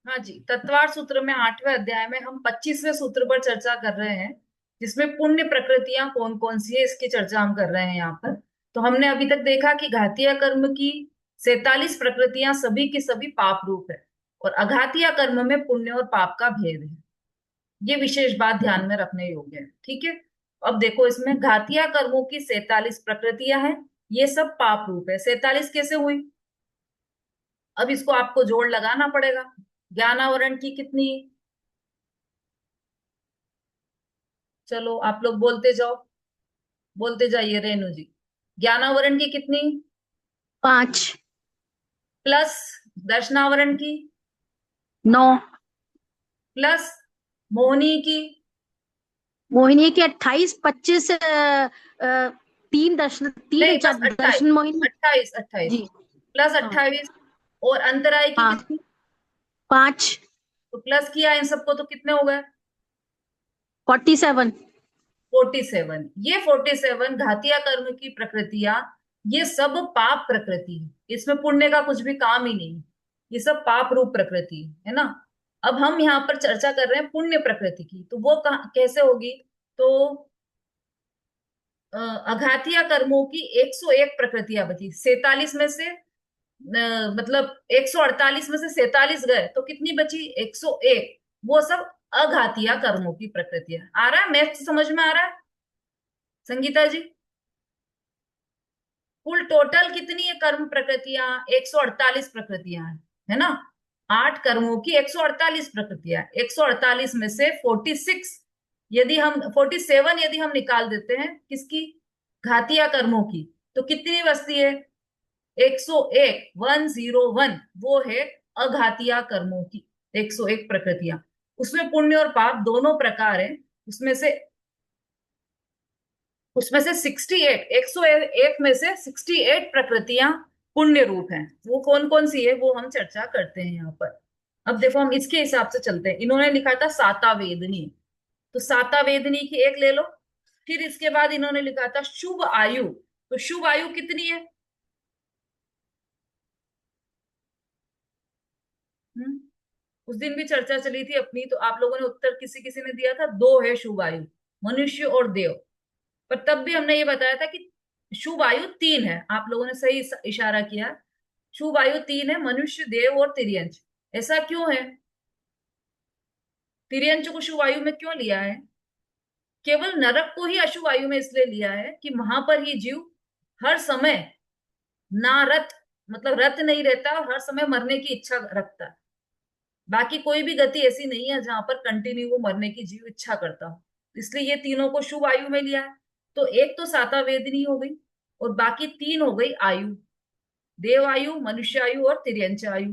हाँ जी, तत्वार सूत्र में 8वें अध्याय में हम 25वें सूत्र पर चर्चा कर रहे हैं, जिसमें पुण्य प्रकृतियां कौन कौन सी है इसकी चर्चा हम कर रहे हैं यहाँ पर। तो हमने अभी तक देखा कि घातीय कर्म की 47 प्रकृतियां सभी की सभी पाप रूप है, और अघातीय कर्म में पुण्य और पाप का भेद है। ये विशेष बात ध्यान में रखने योग्य है, ठीक है। अब देखो, इसमें घातीय कर्मों की 47 प्रकृतियां हैं, ये सब पाप रूप है। 47 कैसे हुई? अब इसको आपको जोड़ लगाना पड़ेगा। ज्ञानावरण की कितनी? चलो आप लोग बोलते जाओ, बोलते जाइए। रेणु जी, ज्ञानावरण की कितनी? 5। प्लस दर्शनावरण की, 9। प्लस मोहिनी की, मोहिनी की 28, 25। तीन दर्शन, नहीं तीन बस 28। दर्शन मोहिनी। 28 28 जी। प्लस हाँ। 28। और अंतराय की हाँ। कितनी? 5। तो प्लस किया इन सबको तो कितने हो गए? 47। 47। ये 47 घातीय कर्म की प्रकृतियां, ये सब पाप प्रकृति है, इसमें पुण्य का कुछ भी काम ही नहीं। ये सब पाप रूप प्रकृति है ना। अब हम यहाँ पर चर्चा कर रहे हैं पुण्य प्रकृति की, तो वो कैसे होगी? तो अघातीय कर्मों की 101 प्रकृतियां बची। 47 में से मतलब 148 में से 47 गए तो कितनी बची? 101। वो सब अघातीय कर्मों की प्रकृतियां। आ रहा है मैथ समझ में आ रहा है संगीता जी? कुल टोटल कितनी है कर्म प्रकृतियां? 148 प्रकृतियां हैं, है ना। 8 कर्मों की 148 प्रकृतियां। 148 में से 46 यदि हम 47 यदि हम निकाल देते हैं किसकी? घातीय कर्मों की, तो कितनी बचती है? 101, 101। वो है अघातीय कर्मों की 101 प्रकृतियां। उसमें पुण्य और पाप दोनों प्रकार है। उसमें से उसमें से 68, 101 में से 68 प्रकृतियां पुण्य रूप हैं। वो कौन कौन सी है वो हम चर्चा करते हैं यहाँ पर। अब देखो, हम इसके हिसाब से चलते हैं। इन्होंने लिखा था साता वेदनी, तो साता वेदनी की एक ले लो। फिर इसके बाद इन्होंने लिखा था शुभ आयु, तो शुभ आयु कितनी है? हम्म उस दिन भी चर्चा चली थी अपनी, तो आप लोगों ने उत्तर किसी किसी ने दिया था 2 है शुभ आयु, मनुष्य और देव। पर तब भी हमने ये बताया था कि शुभ आयु 3 है। आप लोगों ने सही इशारा किया। शुभ आयु 3 है, मनुष्य, देव और तिर्यंच। ऐसा क्यों है? तिर्यंच को शुभ आयु में क्यों लिया है? केवल नरक को ही अशुभ आयु में इसलिए लिया है कि वहां पर ही जीव हर समय ना रत, मतलब रत नहीं रहता, और हर समय मरने की इच्छा रखता है। बाकी कोई भी गति ऐसी नहीं है जहां पर कंटिन्यू वो मरने की जीव इच्छा करता हो। इसलिए ये तीनों को शुभ आयु में लिया है। तो एक तो साता वेदनी हो गई, और बाकी 3 हो गई आयु, देव आयु, मनुष्य आयु और तिर्यंच आयु।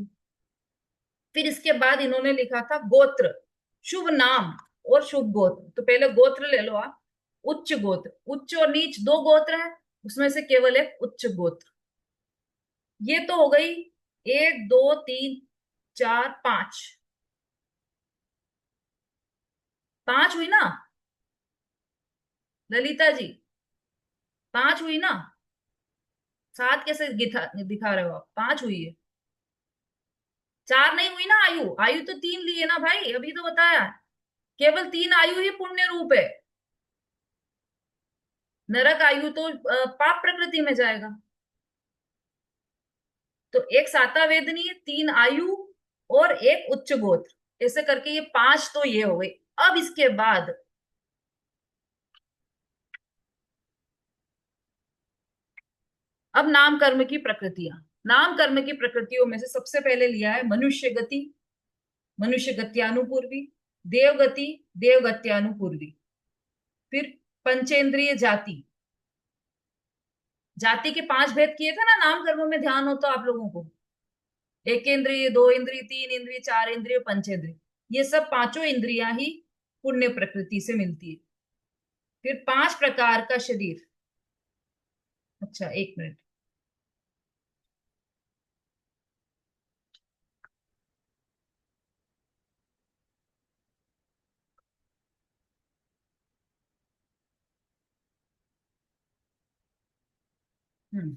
फिर इसके बाद इन्होंने लिखा था गोत्र, शुभ नाम और शुभ गोत्र। तो पहले गोत्र ले लो आप। उच्च गोत्र, उच्च और नीच 2 गोत्र हैं, उसमें से केवल एक उच्च गोत्र। ये तो हो गई 1 2 3 4 5। 5 हुई ना ललिता जी? 5 हुई ना? 7 कैसे दिखा रहे हो आप? 5 हुई है। 4 नहीं हुई ना आयु? आयु तो 3 ली है ना भाई, अभी तो बताया। केवल 3 आयु ही पुण्य रूप है। नरक आयु तो पाप प्रकृति में जाएगा। तो एक साता वेदनी है, 3 आयु और एक उच्च गोत्र, ऐसे करके ये 5 तो ये हो गई। अब इसके बाद अब नाम कर्म की प्रकृतियां। नाम कर्म की प्रकृतियों में से सबसे पहले लिया है मनुष्य गति, मनुष्य गत्यानुपूर्वी, देव गति, देव गत्यानुपूर्वी। फिर पंचेंद्रिय जाति। जाति के 5 भेद किए थे ना नाम कर्म में, ध्यान हो तो आप लोगों को। एक इंद्रिय, 2 इंद्रिय, 3 इंद्रिय, 4 इंद्रिय, पंचेंद्रिय। ये सब पांचों इंद्रियां ही पुण्य प्रकृति से मिलती है। फिर 5 प्रकार का शरीर। अच्छा, एक मिनट। हम्म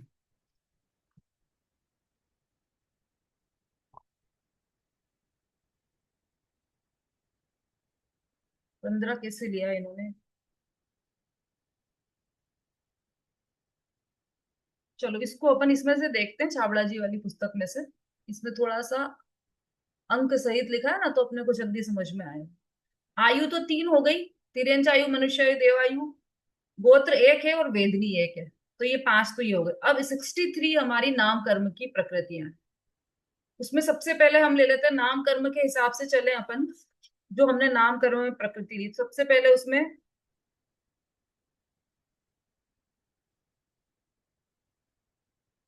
15 कैसे लिया है इन्होंने? चलो इसको अपन इसमें से देखते हैं, छाबड़ा जी वाली पुस्तक में से। इसमें थोड़ा सा अंक सहित लिखा है ना, तो अपने को जल्दी समझ में आएगा। आयु तो 3 हो गई। तिर्यंच आयु, मनुष्य आयु, देवायु। गोत्र एक है और वेदनी एक है। तो ये 5 तो ये हो गए। अब 63 हमारी नाम कर्म की प्रकृतियां हैं। उसमें सबसे पहले हम ले लेते हैं नाम कर्म के हिसाब से चले अपन। जो हमने नाम कर्म में प्रकृति ली, सबसे पहले उसमें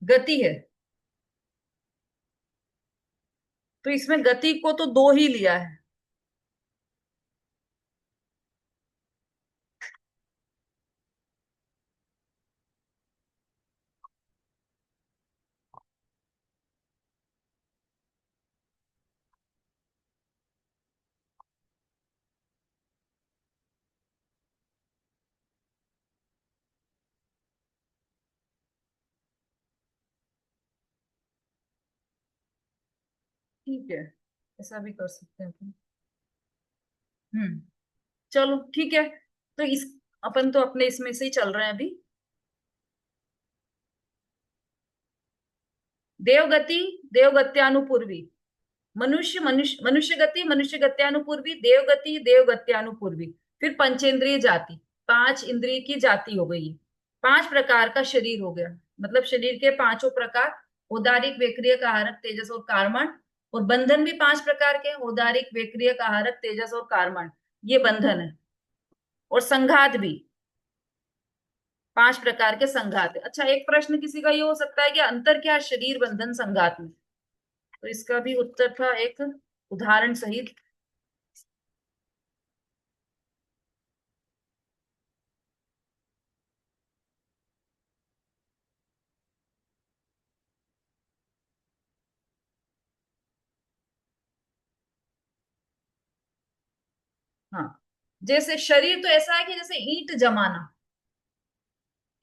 गति है। तो इसमें गति को तो 2 ही लिया है। ठीक है, ऐसा भी कर सकते हैं अपन। हम्म। चलो ठीक है। तो इस अपन तो अपने इसमें से ही चल रहे हैं अभी। देवगति, देवगत्यानुपूर्वी। मनुष्य गति, मनुष्य गत्यानुपूर्वी। देवगति, देवगत्यानुपूर्वी। फिर पंचेंद्रिय जाति, 5 इंद्रिय की जाति हो गई। 5 प्रकार का शरीर हो गया। मतलब शरीर के पांचों प्रकार। औदारिक, वेक्रियक, आहारक, तेजस और कारमण। और बंधन भी 5 प्रकार के हैं। औदारिक, वेक्रियक, आहारक, तेजस और कारमण, ये बंधन है। और संघात भी 5 प्रकार के संघात है। अच्छा, एक प्रश्न किसी का ये हो सकता है कि अंतर क्या है शरीर, बंधन, संघात में? तो इसका भी उत्तर था एक उदाहरण सहित। हाँ, जैसे शरीर तो ऐसा है कि जैसे ईंट जमाना।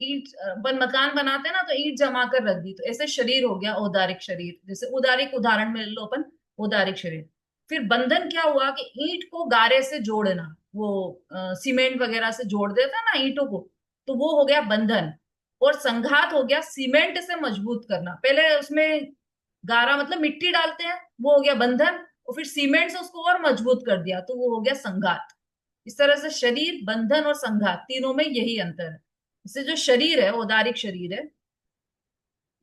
ईंट मकान बनाते हैं ना, तो ईंट जमा कर रख दी, तो ऐसे शरीर हो गया औदारिक शरीर। जैसे उदारिक उदाहरण में ले लो अपन, उदारिक शरीर। फिर बंधन क्या हुआ कि ईंट को गारे से जोड़ना, वो सीमेंट वगैरह से जोड़ देता है ना ईंटों को, तो वो हो गया बंधन। और संघात हो गया सीमेंट से मजबूत करना। पहले उसमें गारा मतलब मिट्टी डालते हैं, वो हो गया बंधन। और फिर सीमेंट से उसको और मजबूत कर दिया, तो वो हो गया संघात। इस तरह से शरीर, बंधन और संघात, तीनों में यही अंतर है। जैसे जो शरीर है, औदारिक शरीर है,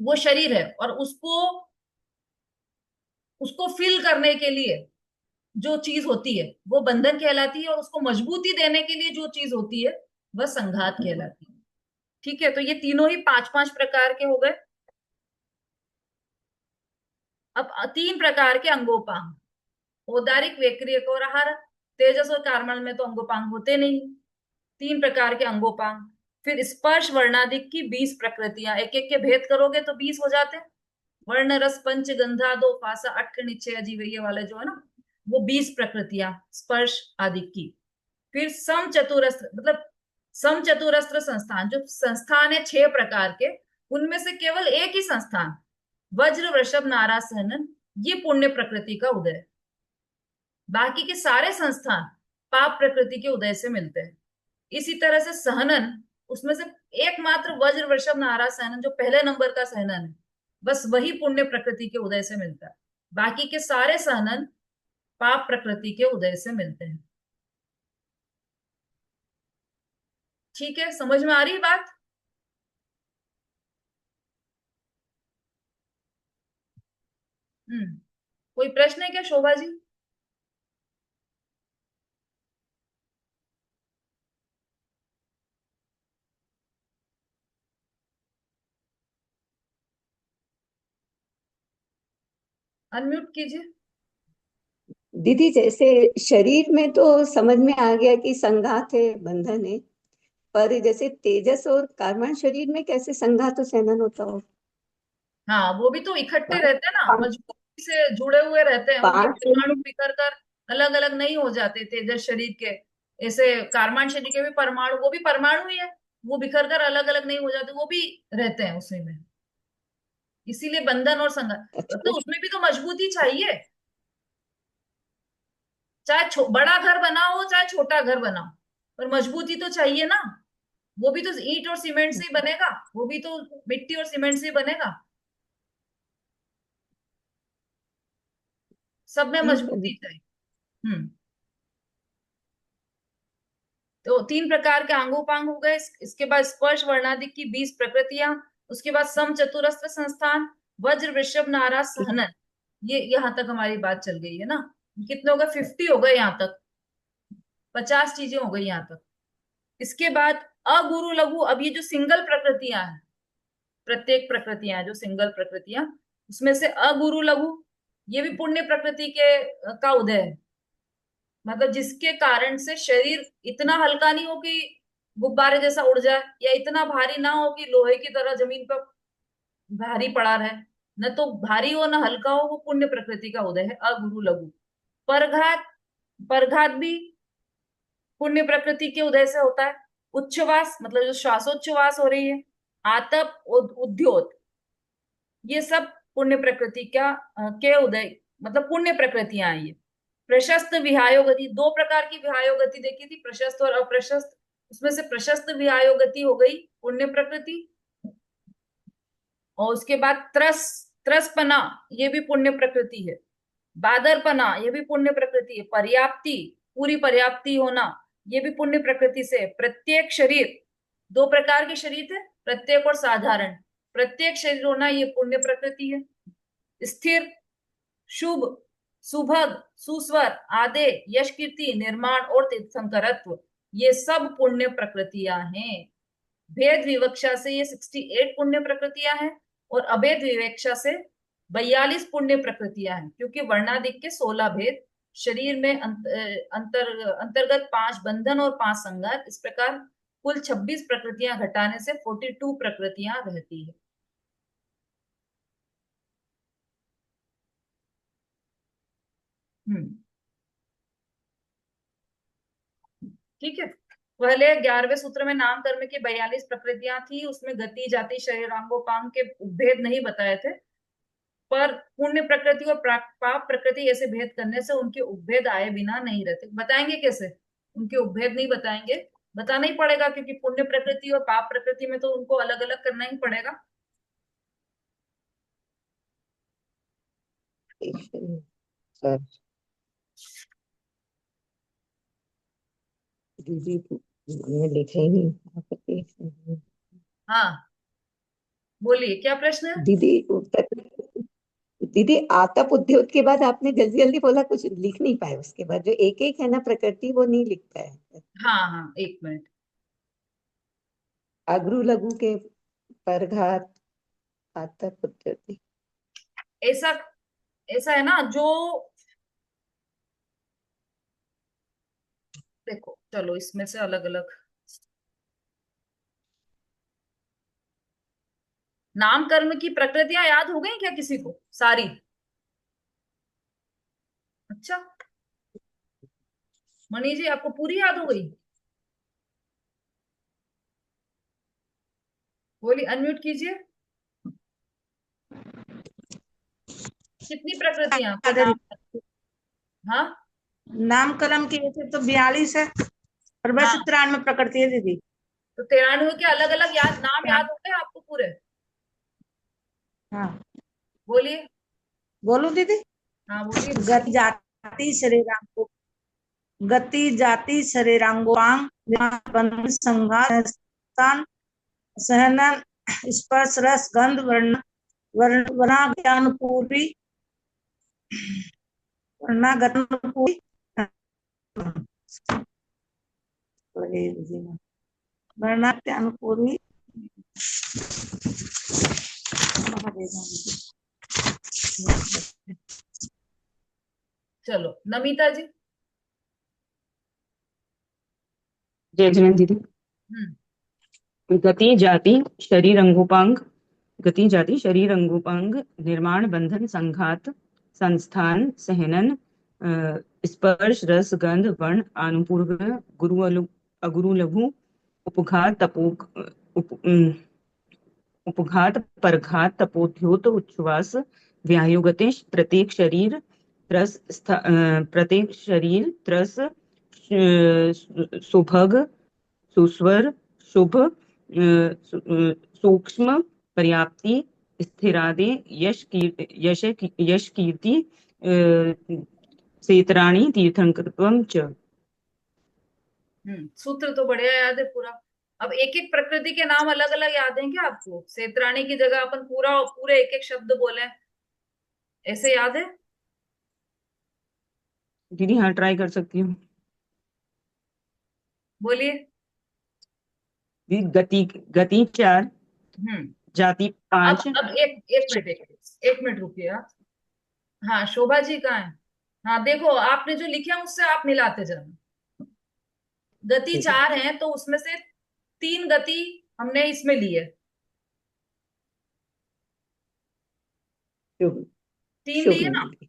वो शरीर है, और उसको उसको फिल करने के लिए जो चीज होती है वो बंधन कहलाती है, और उसको मजबूती देने के लिए जो चीज होती है वह संघात कहलाती है। ठीक है, तो ये तीनों ही 5-5 प्रकार के हो गए। अब 3 प्रकार के अंगोपांग। औदारिक, वेक्रियक और आहार। तेजस और कार्मल में तो अंगोपांग होते नहीं। 3 प्रकार के अंगोपांग। फिर स्पर्श वर्णादि की 20 प्रकृतियां, एक एक के भेद करोगे तो 20 हो जाते हैं। वर्ण, रस, पंच, गंधा, दो, फासा, अट्ठ, निश्चय, अजीव, ये वाले जो है ना, वो 20 प्रकृतियां स्पर्श आदि की। फिर सम चतुरस्त्र, मतलब सम चतुरस्त्र संस्थान, जो संस्थान है 6 प्रकार के, उनमें से केवल एक ही संस्थान, वज्र, वृषभ, नारा, सहनन, ये पुण्य प्रकृति का उदय है। बाकी के सारे संस्थान पाप प्रकृति के उदय से मिलते हैं। इसी तरह से सहनन, उसमें से एकमात्र वज्र, वृषभ, नारा, सहनन, जो पहले नंबर का सहनन है, बस वही पुण्य प्रकृति के उदय से मिलता है। बाकी के सारे सहनन पाप प्रकृति के उदय से मिलते हैं। ठीक है, समझ में आ रही बात? हम्म। कोई प्रश्न है क्या शोभा जी? अनम्यूट कीजिए। दीदी, जैसे शरीर में तो समझ में आ गया कि संघात है, बंधन है। पर जैसे तेजस और कार्बन शरीर में कैसे संघात और सहनन होता हो? हाँ, वो भी तो इकट्ठे पांच रहते हैं ना, पांच मजबूती से जुड़े हुए रहते हैं। उनके पांच परमाणु बिखर कर अलग अलग नहीं हो जाते तेजस शरीर के। ऐसे कार्बन शरीर के भी परमाणु, वो भी परमाणु ही है, वो बिखर कर अलग अलग नहीं हो जाते, वो भी रहते हैं उसी में। इसीलिए बंधन और संघात। अच्छा। तो उसमें भी तो मजबूती चाहिए। चाहे बड़ा घर बनाओ चाहे छोटा घर बनाओ, पर मजबूती तो चाहिए ना। वो भी तो ईंट और सीमेंट से ही बनेगा, वो भी तो मिट्टी और सीमेंट से ही बनेगा। सब में ठीक है। मजबूती चाहिए। हम्म। तो 3 प्रकार के अंगोपांग हो गए। इसके बाद स्पर्श वर्णादि की 20 प्रकृतियां। उसके बाद सम चतुरस्र संस्थान, वज्र वृषभ नाराज सहनन। ये यहां तक हमारी बात चल गई है ना। कितने हो गए? 50 हो गए यहाँ तक। 50 चीजें हो गई यहाँ तक। इसके बाद अगुरु लघु। अब ये जो सिंगल प्रकृतियां हैं, प्रत्येक प्रकृतियां हैं जो सिंगल प्रकृतियां, उसमें से अगुरु लघु, ये भी पुण्य प्रकृति के का उदय है। मतलब जिसके कारण से शरीर इतना हल्का नहीं हो कि गुब्बारे जैसा उड़ जाए, या इतना भारी ना हो कि लोहे की तरह जमीन पर भारी पड़ा रहे। न तो भारी हो न हल्का हो, वो पुण्य प्रकृति का उदय है अगुरु लघु। परघात, परघात भी पुण्य प्रकृति के उदय से होता है। उच्छ्वास मतलब जो श्वासोच्छ्वास हो रही है। आतप, उद्योत, ये सब पुण्य प्रकृति के उदय, मतलब पुण्य प्रकृतियां हैं ये। प्रशस्त विहायो गति, 2 प्रकार की विहायो गति देखी थी, प्रशस्त और अप्रशस्त। उसमें से प्रशस्त विहायो गति हो गई पुण्य प्रकृति। और उसके बाद त्रसपना, ये भी पुण्य प्रकृति है। बादरपना, ये भी पुण्य प्रकृति है। पर्याप्ति, पूरी पर्याप्ति होना, ये भी पुण्य प्रकृति से। प्रत्येक शरीर, 2 प्रकार के शरीर थे, प्रत्येक और साधारण। प्रत्येक शरीर होना, ये पुण्य प्रकृति है। स्थिर, शुभ, सुभग, सुस्वर, आदे, यश कीर्ति, निर्माण और तीर्थंकरत्व, ये सब पुण्य प्रकृतियां हैं। भेद विवक्षा से ये 68 पुण्य प्रकृतियां हैं, और अभेद विवक्षा से 42 पुण्य प्रकृतियां हैं। क्योंकि वर्णादिक के 16 भेद, शरीर में अंतर्गत 5 बंधन और 5 संघात, इस प्रकार कुल 26 प्रकृतियां घटाने से 42 प्रकृतियां रहती है। हम्म। ठीक है। पहले 11वें सूत्र में नाम कर्म की 42 प्रकृतियां थी, उसमें गति जाति शरीरांगोपांग के भेद नहीं बताए थे। पर पुण्य प्रकृति और पाप प्रकृति ऐसे भेद करने से उनके उपभेद आए बिना नहीं रहते। बताएंगे कैसे? उनके उपभेद नहीं बताएंगे, बताना ही पड़ेगा, क्योंकि पुण्य प्रकृति और पाप प्रकृति में तो उनको अलग अलग करना ही पड़ेगा। सर दीदी मैंने लिखा ही नहीं। हाँ, बोलिए क्या प्रश्न है? दीदी दीदी आतप उद्योग के बाद आपने जल्दी जल्दी बोला, कुछ लिख नहीं पाए। उसके बाद जो एक एक है ना प्रकृति, वो नहीं लिख पाए। हाँ हाँ, एक मिनट। अगरु लघु के परघात, आतप उद्योग। ऐसा ऐसा है ना, जो देखो चलो इसमें से अलग अलग नाम कर्म की प्रकृतियां याद हो गई क्या किसी को सारी? अच्छा, मणि जी आपको पूरी याद हो गई? बोली, अनम्यूट कीजिए। कितनी प्रकृतियां आपको नाम? हाँ, नामकरण की वैसे तो 42 है, और हाँ। वैसे 93 प्रकृति है दीदी। तो 93 के अलग अलग नाम हाँ याद होते हैं आपको पूरे? हाँ, बोलिए। बोलो दीदी। हाँ बोलिए। गति जाति शरीरांगो, गति जाति शरीरांगोपांग, बंधन संघात स्थान सहनन, स्पर्श रस गंध वर्ण वर्णाज्ञानपूर्वी, वर्णागतपूर्वी, वर्णाज्ञानपूर्वी। चलो नमिता जी। जय जैन दीदी। गति जाति शरीर अंगोपांग, गति जाति शरीर अंगोपांग, निर्माण बंधन संघात संस्थान सहनन, स्पर्श रस गंध वर्ण अनुपूर्व, अगुरु लघु, उपघात तपोक उपघात परघात तपोध्योत उच्छ्वास व्यायुगते, प्रत्येक शरीर प्रत्येक शरीर, त्रस, सुभग, सुस्वर, शुभ, सूक्ष्म, पर्याप्ति, स्थिरादि, यश कीर्ति, सेतराणि, तीर्थंकरत्वम च। सूत्र तो बढ़िया याद है पूरा। अब एक एक प्रकृति के नाम अलग अलग याद हैं क्या आपको? सेत्राणी की जगह अपन पूरे एक एक शब्द बोले, ऐसे याद है? दीदी हाँ, ट्राई कर सकती हूँ। बोलिए। गति, गति 4, हम्म जाति 5। अब एक मिनट रुकिए आप। हाँ, शोभा जी कहाँ है? हाँ देखो, आपने जो लिखे उससे आप मिलाते जाना। गति 4 है तो उसमें से 3 गति हमने इसमें ली है, शुभ 3 शुभ लिए ना। नहीं।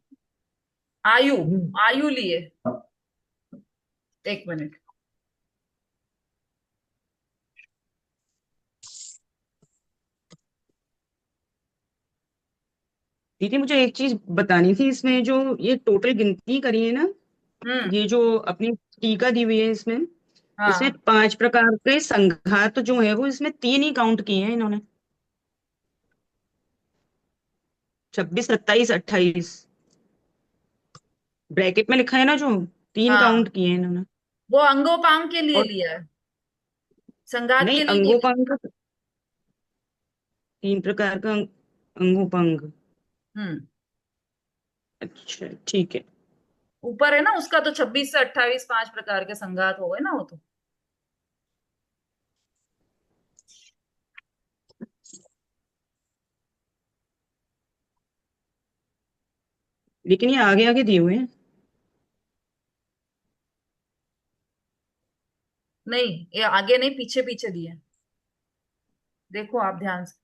आयु, आयु लिए। एक मिनट। दीदी मुझे एक चीज बतानी थी, इसमें जो ये टोटल गिनती करी है ना, हम्म ये जो अपनी टीका दी हुई है इसमें, इसमें हाँ 5 प्रकार के संघात जो है वो इसमें 3 ही काउंट किए हैं इन्होंने। 26, 27, 28 ब्रैकेट में लिखा है ना, जो 3 हाँ, काउंट किए हैं इन्होंने। वो अंगोपांग के लिए और लिया है, संघात नहीं, के लिए नहीं लिया। अंगोपांग, 3 प्रकार का अंगोपांग। हम्म अच्छा ठीक है। ऊपर है ना उसका, तो 26 से 28 5 प्रकार के संघात हो गए ना वो तो। लेकिन ये आगे आगे दिए हुए हैं। नहीं, ये आगे नहीं, पीछे पीछे दिए। देखो आप ध्यान से।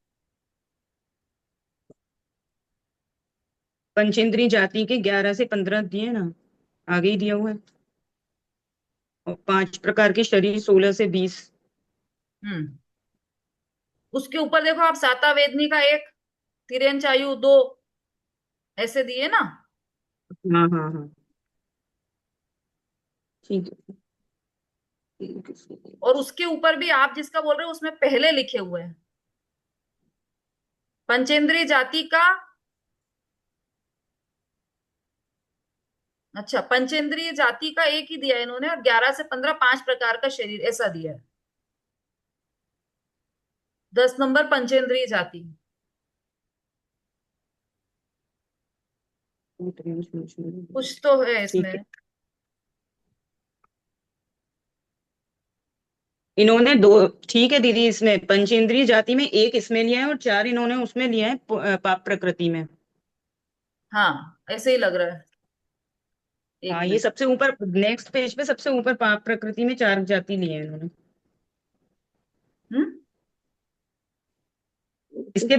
पंचेंद्रीय जाति के 11 से 15 दिए ना, आगे ही दिया हुआ है। और 5 प्रकार के शरीर 16 से 20। हम्म उसके ऊपर देखो आप, साता वेदनी का 1, तिर्यंचायु 2, ऐसे दिए ना। हाँ हाँ हाँ, ठीक है ठीक है। और उसके ऊपर भी आप जिसका बोल रहे हो उसमें पहले लिखे हुए हैं पंचेंद्रिय जाति का। अच्छा, पंचेंद्रिय जाति का 1 ही दिया है इन्होंने, और 11 से 15 5 प्रकार का शरीर ऐसा दिया है। 10 नंबर पंचेंद्रिय जाति। कुछ तो है ठीक है, इसमें। इन्होंने दो, ठीक है दीदी, इसमें पंचेंद्रिय जाति में 1 इसमें लिया है और 4 इन्होंने उसमें लिया है पाप प्रकृति में। हाँ, ऐसे ही लग रहा है। एक हाँ, ये मिनट। सबसे ऊपर नेक्स्ट पेज पे सबसे ऊपर पाप प्रकृति में 4 जाति लिए हैं इन्होंने। हम्म इसके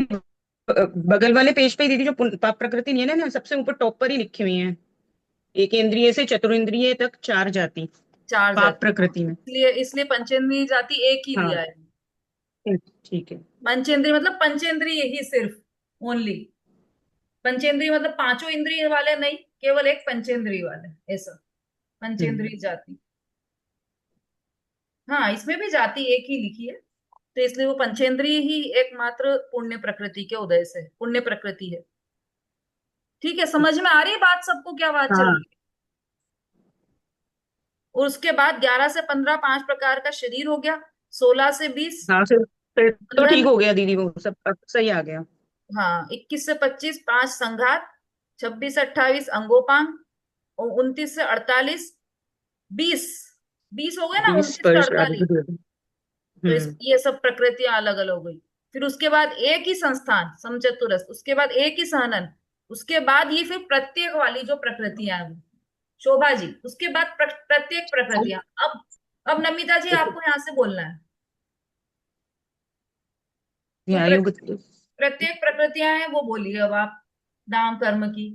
बगल वाले पेज पे दीदी जो पाप प्रकृति नहीं है ना, सबसे ऊपर टॉप पर ही लिखी हुई है, एक इंद्रिय से चतुरिंद्रिय तक 4 जाति 4 पाप जाति, हाँ। प्रकृति में। इसलिए इसलिए पंचेंद्रिय जाति 1 ही हाँ लिया है। ठीक है। पंचेंद्रिय मतलब पंचेंद्रिय ही सिर्फ, ओनली। पंचेंद्रिय मतलब पांचों इंद्रिय वाले नहीं, केवल एक पंचेंद्रिय वाले, ऐसा हम्म पंचेंद्रिय जाति। हाँ, इसमें भी जाति 1 ही लिखी है, तो इसलिए वो पंचेंद्रिय ही एकमात्र पुण्य प्रकृति के उदय से पुण्य प्रकृति है। ठीक है, समझ में आ रही है बात सबको, क्या बात चल हाँ रही है? और उसके बाद 11 से 15 5 प्रकार का शरीर हो गया, 16 से 20 हाँ, फिर तो ठीक बंधन। हो गया दीदी, वो सब अब सही आ गया। हाँ, 21 से 25 5 संघात, 26 से 28 अंगोपांग, और 29 से 48 20 20 हो गए ना, 20 29 से स्पर्श आदि 48। भी दे दो। तो हम्म ये सब प्रकृतियां अलग अलग हो गई। फिर उसके बाद एक ही संस्थान समचतुरस्र, उसके बाद एक ही सहनन, उसके बाद ये फिर प्रत्येक वाली जो प्रकृतियां हैं वो, शोभा जी, उसके बाद प्रत्येक प्रकृतियां। अब नमिता जी आपको यहाँ से बोलना है। जो न्यायोग। प्रत्येक प्रकृतियां हैं वो बोलिए अब आप, नाम कर्म की।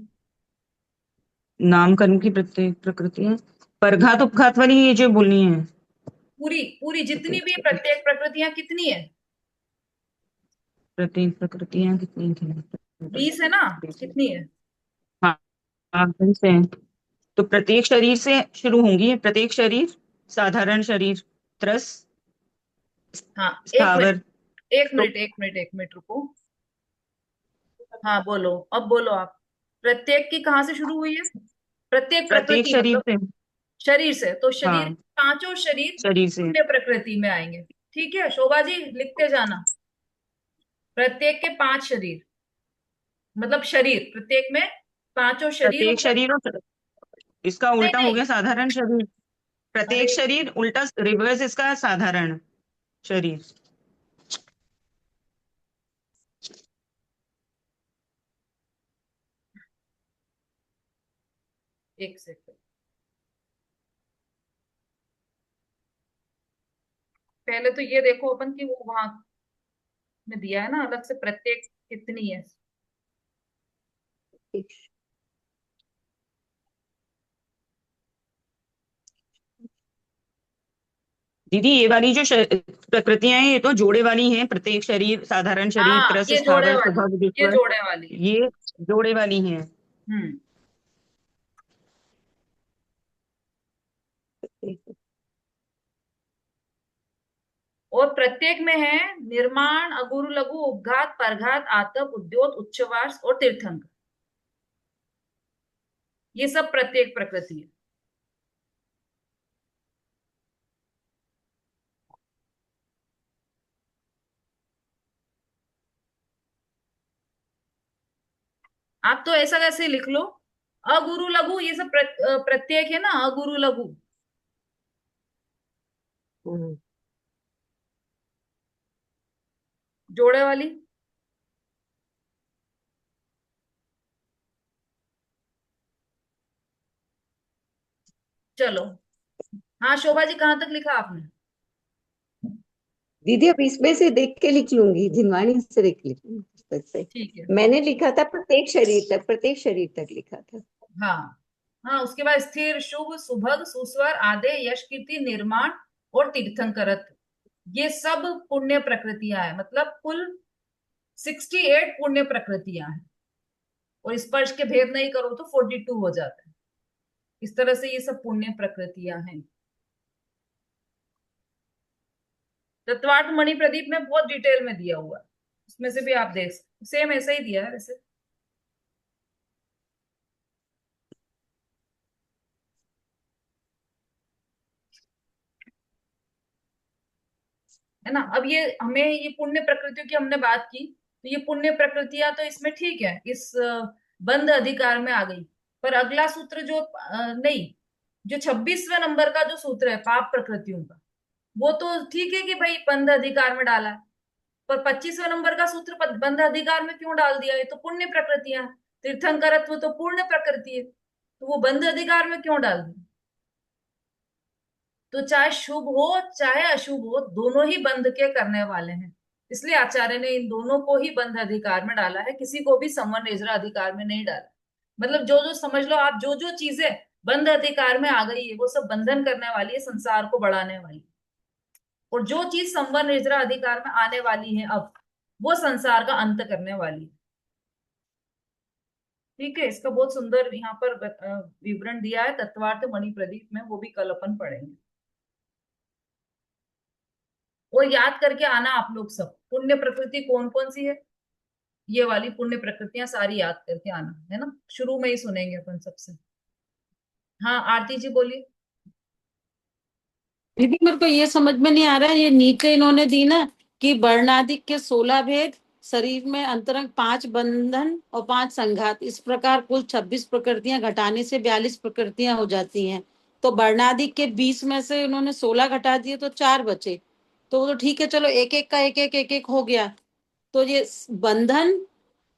नाम कर्म की प्रत्येक प्रकृति है, परघात उपघात वाली ये जो बोलनी है। पूरी पूरी जितनी भी प्रत्येक प्रत्येक प्रकृतियां कितनी है? प्रत्येक प्रकृतियां कितनी थी? 20 है ना? कितनी है? हाँ आखिर से तो प्रत्येक शरीर से शुरू होंगी। प्रत्येक शरीर, साधारण शरीर, त्रस, हाँ, एक मिनट, स्थावर। एक तो मिनट, एक मिनट, एक मिनट रुको। हाँ बोलो, अब बोलो आप। प्रत्येक की कहाँ से शुरू हुई है? प्रत्येक प्रत्येक प्रकृति शरीर मतलब से, शरीर से, तो शरीर, हाँ, पांचों शरीर शरीर से। पुण्य प्रकृति में आएंगे। ठीक है शोभा जी, लिखते जाना। प्रत्येक के 5 शरीर, मतलब शरीर प्रत्येक में, पांचों शरीर हो प्रत्येक गए। शरीर, और इसका नहीं उल्टा हो नहीं, गया साधारण शरीर। प्रत्येक अरे शरीर उल्टा, रिवर्स इसका साधारण शरीर। एक सेकंड, पहले तो ये देखो अपन की वो वहां में दिया है ना अलग से, प्रत्येक कितनी है। दीदी ये वाली जो प्रकृतियां हैं, ये तो जोड़े वाली हैं। प्रत्येक शरीर, साधारण शरीर, हाँ त्रस, ये जोड़े स्थावर, वाली, सुभग, ये विश्वर, जोड़े वाली है। ये जोड़े वाली हैं। हम्म। और प्रत्येक में है निर्माण, अगुरु, लघु, उपघात, परघात, आतप, उद्योत, उच्छ्वास और तीर्थंकर। ये सब प्रत्येक प्रकृति है। आप तो ऐसा कैसे लिख लो, अगुरु लघु, ये सब प्रत्येक है ना, अगुरु लघु, हम्म, जोड़े वाली। चलो, हाँ शोभा जी कहाँ तक लिखा आपने? दीदी अब इसमें से देख के लिख लूंगी, जिनवाणी से देख लिख लूंगी पुस्तक से। ठीक है। मैंने लिखा था प्रत्येक शरीर तक, प्रत्येक शरीर तक लिखा था। हाँ हाँ, उसके बाद स्थिर, शुभ, सुभग, सुस्वर, आदे, यश, कीर्ति, निर्माण और तीर्थंकरत, ये सब पुण्य प्रकृतियां हैं। मतलब कुल 68 पुण्य प्रकृतियां हैं। और स्पर्श के भेद नहीं करो तो 42 हो जाता है। इस तरह से ये सब पुण्य प्रकृतियां हैं। तत्वार्थ मणि प्रदीप में बहुत डिटेल में दिया हुआ है, उसमें से भी आप देख सकते, सेम ऐसा ही दिया है वैसे। है ना। अब ये हमें ये पुण्य प्रकृतियों की हमने बात की, तो ये पुण्य प्रकृतियां तो इसमें ठीक है, इस बंध अधिकार में आ गई। पर अगला सूत्र जो नहीं, जो 26वें नंबर का जो सूत्र है पाप प्रकृतियों का, वो तो ठीक है कि भाई बंध अधिकार में डाला है। पर 25वें नंबर का सूत्र बंध अधिकार में क्यों डाल दिया? ये तो पुण्य प्रकृतियां हैं। तीर्थंकरत्व तो पुण्य प्रकृति है, तो वो बंध अधिकार में क्यों डाल दी? तो चाहे शुभ हो चाहे अशुभ हो, दोनों ही बंध के करने वाले हैं। इसलिए आचार्य ने इन दोनों को ही बंध अधिकार में डाला है, किसी को भी संवन रेजरा अधिकार में नहीं डाला। मतलब जो जो समझ लो आप, जो जो चीजें बंध अधिकार में आ गई है वो सब बंधन करने वाली है, संसार को बढ़ाने वाली है। और जो चीज संवन रेजरा अधिकार में आने वाली है अब, वो संसार का अंत करने वाली है। ठीक है, इसका बहुत सुंदर यहाँ पर विवरण दिया है तत्वार्थ मणि प्रदीप में, वो भी कल अपन पढ़ेंगे। और याद करके आना आप लोग सब, पुण्य प्रकृति कौन कौन सी है, ये वाली पुण्य प्रकृतियां सारी याद करके आना, है ना। शुरू में ही सुनेंगे अपन सबसे। हाँ आरती जी बोलिए। दीदी मेरे को ये समझ में नहीं आ रहा है, ये नीचे इन्होंने दी ना कि वर्णादिक के 16 भेद, शरीर में अंतरंग 5 बंधन और 5 संघात, इस प्रकार कुल 26 प्रकृतियां घटाने से 42 प्रकृतियां हो जाती हैं। तो वर्णादिक के 20 में से उन्होंने 16 घटा दिए तो 4 बचे। तो ठीक है, चलो एक एक का एक एक हो गया। तो ये बंधन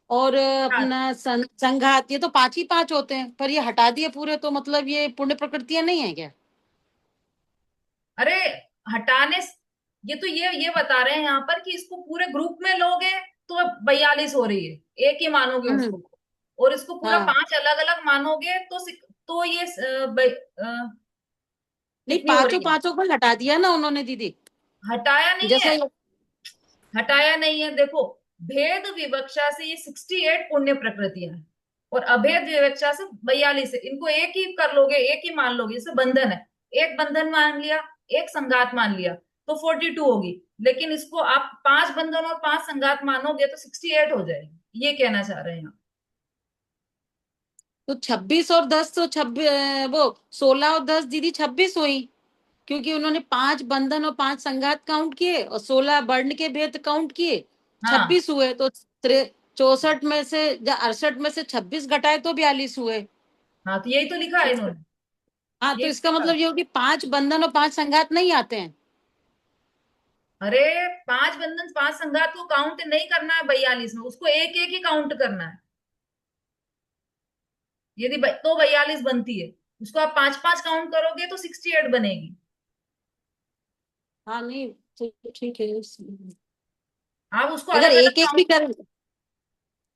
और हाँ, अपना संघात, ये तो 5 ही 5 होते हैं, पर ये हटा दिए पूरे, तो मतलब ये पुण्य प्रकृतियां नहीं है क्या? अरे हटाने ये तो ये बता रहे हैं यहाँ पर कि इसको पूरे ग्रुप में लोगे तो 42 हो रही है, एक ही मानोगे हम्म। उसको। और इसको पूरा हाँ, 5 अलग अलग मानोगे तो ये नहीं कितनी हो पांचों रही है? पांचों को हटा दिया ना उन्होंने दीदी। हटाया नहीं है, जैसे हटाया नहीं है। देखो, भेद विवक्षा से ये 68 पुण्य प्रकृतियां हैं। और अभेद विवक्षा से 42 है। इनको एक ही कर लोगे, एक ही मान लोगे। जैसे बंधन है, एक बंधन मान लिया, एक संगात मान लिया तो 42 होगी। लेकिन इसको आप 5 बंधन और 5 संगात मानोगे तो 68 हो जाएगी। ये कहना चाह रहे हैं। तो 26 और 10 तो 26, वो 16 और 10 दीदी 26 हुई, क्योंकि उन्होंने 5 बंधन और 5 संघात काउंट किए और 16 वर्ण के भेद काउंट किए, हाँ 26 हुए। तो 64 में से या 68 में से 26 घटाए तो 42 हुए। हाँ, तो यही तो लिखा है इन्होंने। हाँ, तो ये इसका लिखा। मतलब ये हो कि 5 बंधन और 5 संघात नहीं आते हैं। अरे 5 बंधन 5 संघात को काउंट नहीं करना है 42 में, उसको एक एक ही काउंट करना है। यदि तो 42 बनती है, उसको आप 5 5 काउंट करोगे तो 68 बनेगी। हाँ नहीं, तो ठीक है। आप उसको अगर अलग अलग एक एक भी काउंट। कर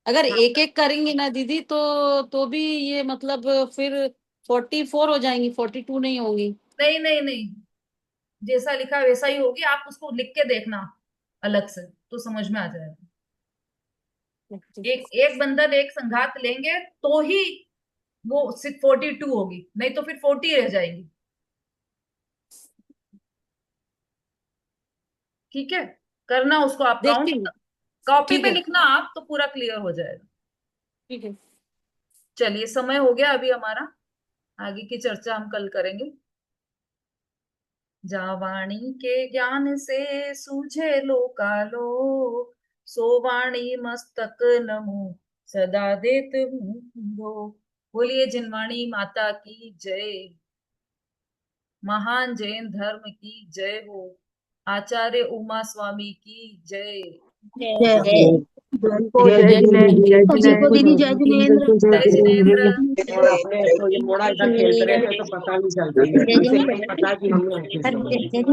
अगर एक एक करेंगे ना दीदी तो भी ये मतलब फिर 44 हो जाएंगी, 42 नहीं होंगी। नहीं नहीं नहीं, जैसा लिखा है वैसा ही होगी। आप उसको लिख के देखना अलग से तो समझ में आ जाएगा। एक एक बंधन एक संघात लेंगे तो ही वो 42 होगी, नहीं तो फिर 40 रह जाएगी। ठीक है, करना उसको आप देखती काउंट। हूँ। कॉपी ठीक पे है, लिखना आप तो पूरा क्लियर हो जाएगा। ठीक है। चलिए, समय हो गया अभी हमारा। आगे की चर्चा हम कल करेंगे। जा वाणी के ज्ञान से सूझे लोकालो, सो वाणी मस्तक नमो सदा देत हूँ। बोलिए जिनवाणी माता की जय। महान जैन धर्म की जय हो। आचार्य उमा स्वामी की जय। जय जय जय जिनेंद्र, जी को दीदी, जय जिनेंद्र। जय जिनेंद्र। और अपने तो ये मोड़ा इधर खेलते रहते तो पता नहीं चलती है, जय इसे जिनेंद्र। पता कि हमने